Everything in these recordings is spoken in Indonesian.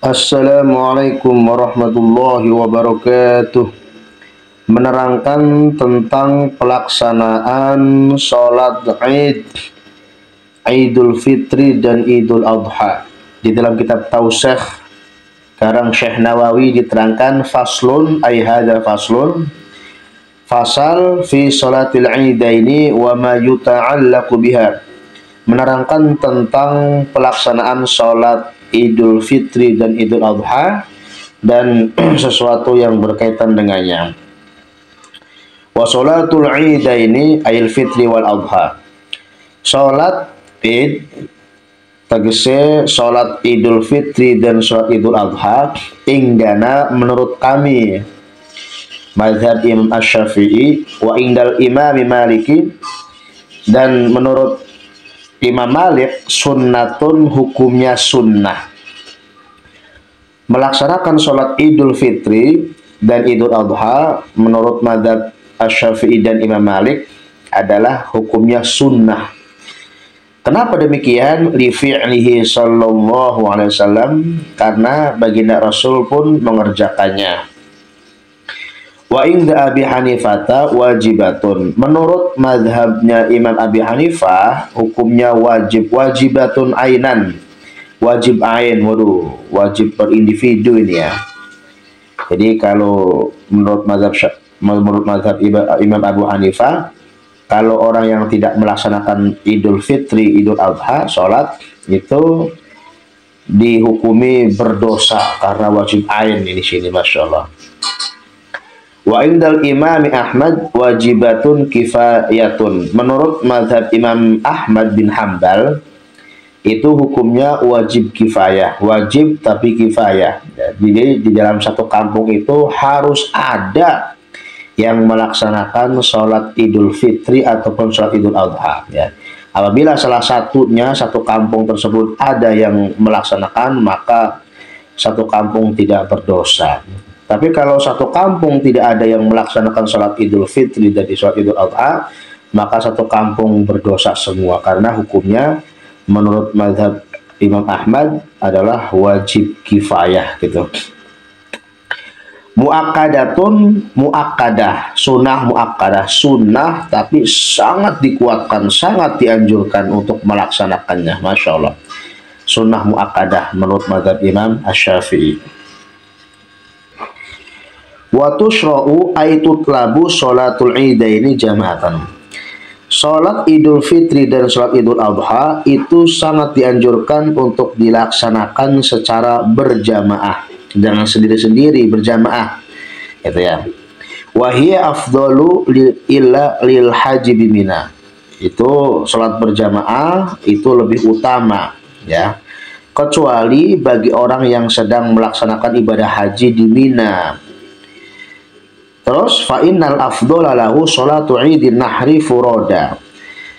Assalamualaikum warahmatullahi wabarakatuh. Menerangkan tentang pelaksanaan sholat Id, Idul Fitri dan Idul Adha. Di dalam kitab Tausikh karang Syekh Nawawi diterangkan faslun ay hadza faslun fasal fi sholatil Idaini wa ma yuta'allaqu biha. Menerangkan tentang pelaksanaan sholat Idul Fitri dan Idul Adha dan sesuatu yang berkaitan dengannya. Wa sholatul Idaini ayil Fitri wal Adha. Sholat Id tegese sholat Idul Fitri dan sholat Idul Adha ingdana menurut kami mazhab Imam Asy-Syafi'i wa indal Imam Maliki, dan menurut Imam Malik sunnatun hukumnya sunnah. Melaksanakan sholat Idul Fitri dan Idul Adha menurut mazhab Asy-Syafi'i dan Imam Malik adalah hukumnya sunnah. Kenapa demikian? Li fi'lihi sallallahu alaihi wasallam, karena baginda Rasul pun mengerjakannya. Wa inda Abi Hanifah wajibatun. Menurut mazhabnya Imam Abi Hanifah hukumnya wajib, wajibatun ainan, wajib ain, waduh, wajib berindividu ini ya. Jadi kalau menurut mazhab Imam Abu Hanifah, kalau orang yang tidak melaksanakan Idul Fitri, Idul Adha, sholat itu dihukumi berdosa karena wajib ain ini sini, masya Allah. Wa indal Imam Ahmad wajibatun kifayatun. Menurut mazhab Imam Ahmad bin Hambal itu hukumnya wajib kifayah, wajib tapi kifayah. Jadi di dalam satu kampung itu harus ada yang melaksanakan sholat Idul Fitri ataupun sholat Idul Adha ya. Apabila salah satunya, satu kampung tersebut ada yang melaksanakan, maka satu kampung tidak berdosa. Tapi kalau satu kampung tidak ada yang melaksanakan sholat Idul Fitri dan sholat Idul Adha, maka satu kampung berdosa semua, karena hukumnya menurut mazhab Imam Ahmad adalah wajib kifayah gitu. Muakkadatun, muakkadah, sunnah muakkadah, sunnah tapi sangat dikuatkan, sangat dianjurkan untuk melaksanakannya, masya Allah. Sunnah muakkadah menurut mazhab Imam Asy-Syafi'i. Wa tushra'u ay tutlabu sholatul idaini jama'atan. Sholat Idul Fitri dan sholat Idul Adha itu sangat dianjurkan untuk dilaksanakan secara berjamaah, jangan sendiri-sendiri, berjamaah gitu ya. Wa hiya afdalu illa lil haji bimina. Itu sholat berjamaah itu lebih utama ya, kecuali bagi orang yang sedang melaksanakan ibadah haji di Mina. Terus fa innal afdhala lahu sholatu idin nahri furoda.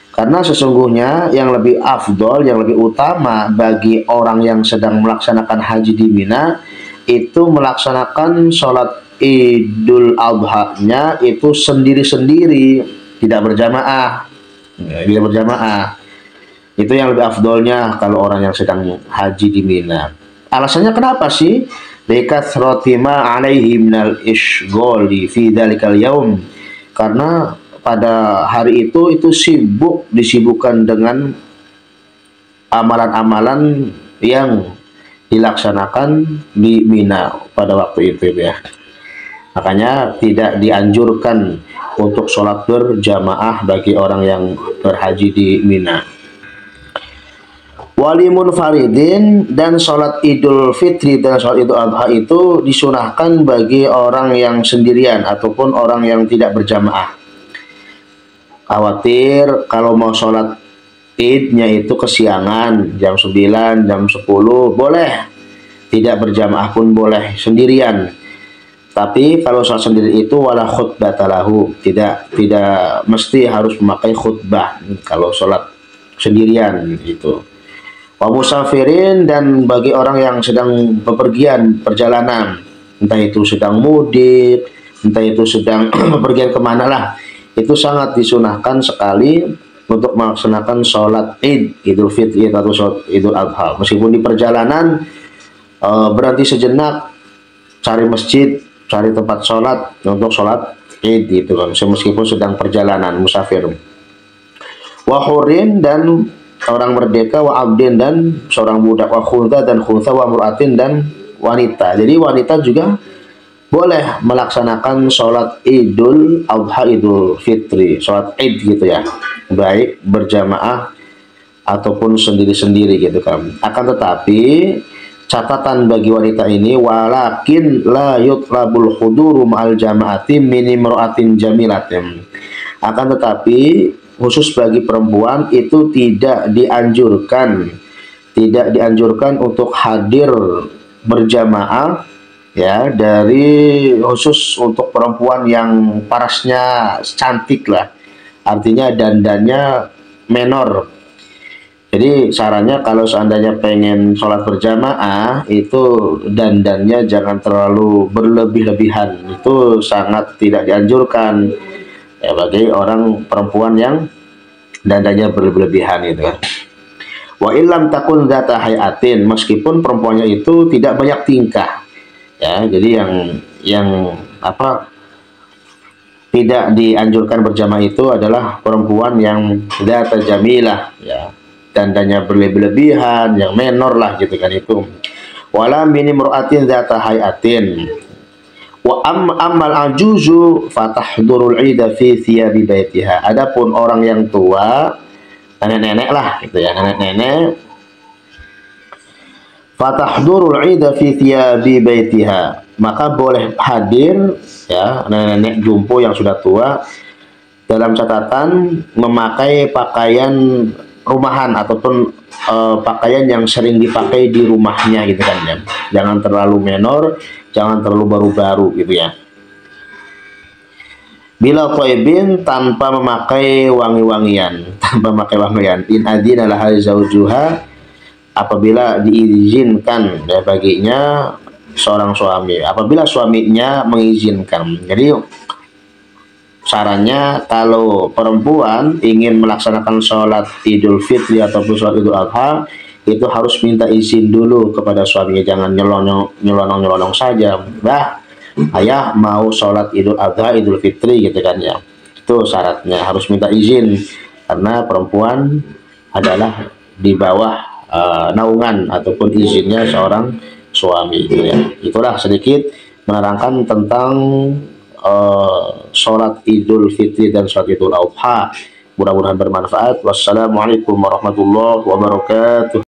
Karena sesungguhnya yang lebih afdol, yang lebih utama bagi orang yang sedang melaksanakan haji di Mina itu melaksanakan sholat Idul Adha-nya itu sendiri-sendiri, tidak berjamaah. Tidak berjamaah. Itu yang lebih afdolnya kalau orang yang sedang haji di Mina. Alasannya kenapa sih? Likathrati ma alaihi minal ishghali fi dzalikal yaum. Karena pada hari itu disibukkan dengan amalan-amalan yang dilaksanakan di Mina pada waktu itu ya. Makanya tidak dianjurkan untuk sholat berjamaah bagi orang yang berhaji di Mina. Walimun faridin, dan sholat Idul Fitri dan sholat Idul Adha itu disunahkan bagi orang yang sendirian ataupun orang yang tidak berjamaah. Khawatir kalau mau sholat Idnya itu kesiangan, jam 9, jam 10, boleh. Tidak berjamaah pun boleh, sendirian. Tapi kalau sholat sendiri itu wala khutbatalahu, tidak mesti harus memakai khutbah kalau sholat sendirian itu. Wa musafirin, dan bagi orang yang sedang bepergian, perjalanan, entah itu sedang mudik, entah itu sedang bepergian kemana lah, itu sangat disunahkan sekali untuk melaksanakan sholat Id, Idul Fitri atau sholat Idul Adha. Meskipun di perjalanan berhenti sejenak, cari masjid, cari tempat sholat untuk sholat id gitu kan, meskipun sedang perjalanan musafir. Wa hurin, dan orang merdeka, wa abdin, dan seorang budak, wa khuntha, dan khuntha, wa muratin, dan wanita. Jadi wanita juga boleh melaksanakan sholat idul adha, idul fitri, sholat id gitu ya, baik berjamaah ataupun sendiri-sendiri gitu kan. Akan tetapi catatan bagi wanita ini, walakin la yutlabul huduru ma'al jama'ati min imra'atin jamilatin. Akan tetapi khusus bagi perempuan itu tidak dianjurkan untuk hadir berjamaah ya, dari khusus untuk perempuan yang parasnya cantik lah, artinya dandannya menor. Jadi sarannya kalau seandainya pengen sholat berjamaah itu dandannya jangan terlalu berlebih-lebihan, itu sangat tidak dianjurkan ya bagi orang perempuan yang dandannya berlebihan gitu kan. Wa illam takun dzata hayatin, meskipun perempuannya itu tidak banyak tingkah ya, jadi yang apa, tidak dianjurkan berjamaah itu adalah perempuan yang dzata jamilah ya, dandannya berlebihan, yang menor lah gitu kan itu. Wala min imra'atin dzata hayatin. Wa ammal ajuzu fatahdurul ida fi thiyabi baitiha. Adapun orang yang tua, nenek-nenek lah gitu ya, nenek-nenek, fatahdurul ida fi thiyabi baitiha, maka boleh hadir ya nenek-nenek jumpo yang sudah tua, dalam catatan memakai pakaian rumahan ataupun pakaian yang sering dipakai di rumahnya gitu kan ya. Jangan terlalu menor, jangan terlalu baru-baru gitu ya. Bila thaibin, tanpa memakai wangi-wangian, In adzina laha zaujuha, apabila diizinkan ya baginya seorang suami, apabila suaminya mengizinkan. Jadi sarannya kalau perempuan ingin melaksanakan sholat idul fitri ataupun sholat idul adha, itu harus minta izin dulu kepada suaminya, jangan nyelonong saja. Bah, ayah mau sholat idul adha, idul fitri gitu kan ya, itu syaratnya harus minta izin, karena perempuan adalah di bawah naungan ataupun izinnya seorang suami gitu ya. Itulah sedikit menerangkan tentang sholat idul fitri dan sholat idul adha. Mudah-mudahan bermanfaat. Wassalamualaikum warahmatullahi wabarakatuh.